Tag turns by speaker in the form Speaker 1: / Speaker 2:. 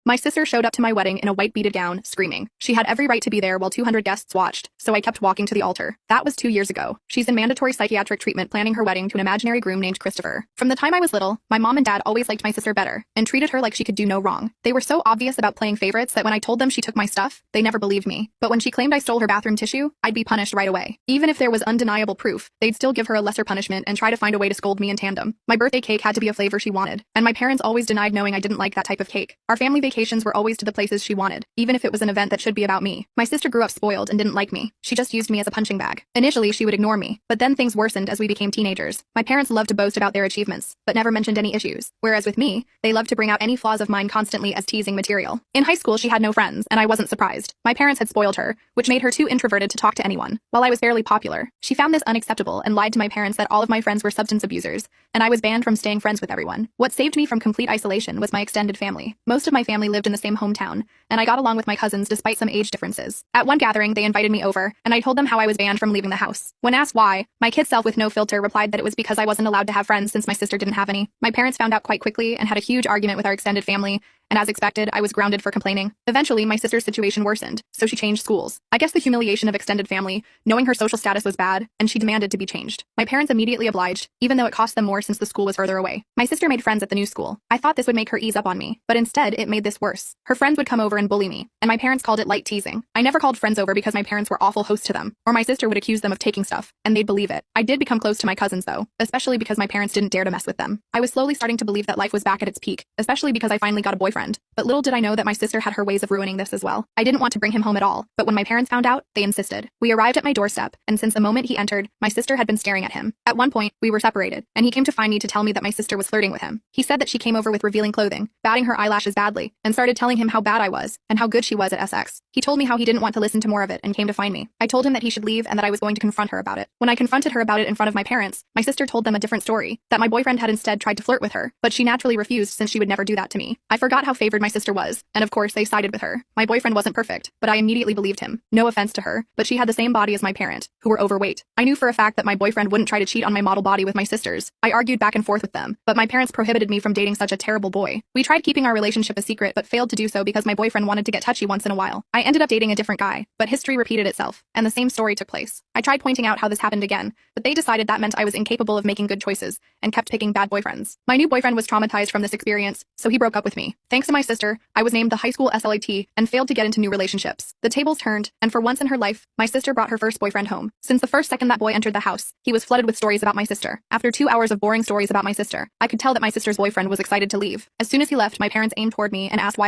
Speaker 1: My sister showed up to my wedding in a white beaded gown, screaming. She had every right to be there while 200 guests watched, so I kept walking to the altar. That was 2 years ago. She's in mandatory psychiatric treatment planning her wedding to an imaginary groom named Christopher. From the time I was little, my mom and dad always liked my sister better and treated her like she could do no wrong. They were so obvious about playing favorites that when I told them she took my stuff, they never believed me. But when she claimed I stole her bathroom tissue, I'd be punished right away. Even if there was undeniable proof, they'd still give her a lesser punishment and try to find a way to scold me in tandem. My birthday cake had to be a flavor she wanted, and my parents always denied knowing I didn't like that type of cake. Our family vacations were always to the places she wanted, even if it was an event that should be about me. My sister grew up spoiled and didn't like me. She just used me as a punching bag. Initially, she would ignore me, but then things worsened as we became teenagers. My parents loved to boast about their achievements, but never mentioned any issues. Whereas with me, they loved to bring out any flaws of mine constantly as teasing material. In high school, she had no friends, and I wasn't surprised. My parents had spoiled her, which made her too introverted to talk to anyone. While I was barely popular, she found this unacceptable and lied to my parents that all of my friends were substance abusers, and I was banned from staying friends with everyone. What saved me from complete isolation was my extended family. Most of my family lived in the same hometown, and I got along with my cousins despite some age differences. At one gathering, they invited me over, and I told them how I was banned from leaving the house. When asked why, my kid self with no filter replied that it was because I wasn't allowed to have friends since my sister didn't have any. My parents found out quite quickly and had a huge argument with our extended family, and as expected, I was grounded for complaining. Eventually, my sister's situation worsened, so she changed schools. I guess the humiliation of extended family, knowing her social status was bad, and she demanded to be changed. My parents immediately obliged, even though it cost them more since the school was further away. My sister made friends at the new school. I thought this would make her ease up on me, but instead, it made this worse. Her friends would come over and bully me, and my parents called it light teasing. I never called friends over because my parents were awful hosts to them, or my sister would accuse them of taking stuff, and they'd believe it. I did become close to my cousins though, especially because my parents didn't dare to mess with them. I was slowly starting to believe that life was back at its peak, especially because I finally got a boyfriend. But little did I know that my sister had her ways of ruining this as well. I didn't want to bring him home at all, but when my parents found out, they insisted. We arrived at my doorstep, and since the moment he entered, my sister had been staring at him. At one point, we were separated, and he came to find me to tell me that my sister was flirting with him. He said that she came over with revealing clothing, batting her eyelashes badly, and started telling him how bad I was, and how good she was at sex. He told me how he didn't want to listen to more of it and came to find me. I told him that he should leave and that I was going to confront her about it. When I confronted her about it in front of my parents, my sister told them a different story, that my boyfriend had instead tried to flirt with her, but she naturally refused since she would never do that to me. I forgot how favored my sister was, and of course they sided with her. My boyfriend wasn't perfect, but I immediately believed him. No offense to her, but she had the same body as my parent, who were overweight. I knew for a fact that my boyfriend wouldn't try to cheat on my model body with my sisters. I argued back and forth with them, but my parents prohibited me from dating such a terrible boy. We tried keeping our relationship a secret but failed to do so because my boyfriend wanted to get touchy once in a while. I ended up dating a different guy, but history repeated itself, and the same story took place. I tried pointing out how this happened again, but they decided that meant I was incapable of making good choices, and kept picking bad boyfriends. My new boyfriend was traumatized from this experience, so he broke up with me. Thanks to my sister, I was named the high school SLAT, and failed to get into new relationships. The tables turned, and for once in her life, my sister brought her first boyfriend home. Since the first second that boy entered the house, he was flooded with stories about my sister. After 2 hours of boring stories about my sister, I could tell that my sister's boyfriend was excited to leave. As soon as he left, my parents aimed toward me and asked why I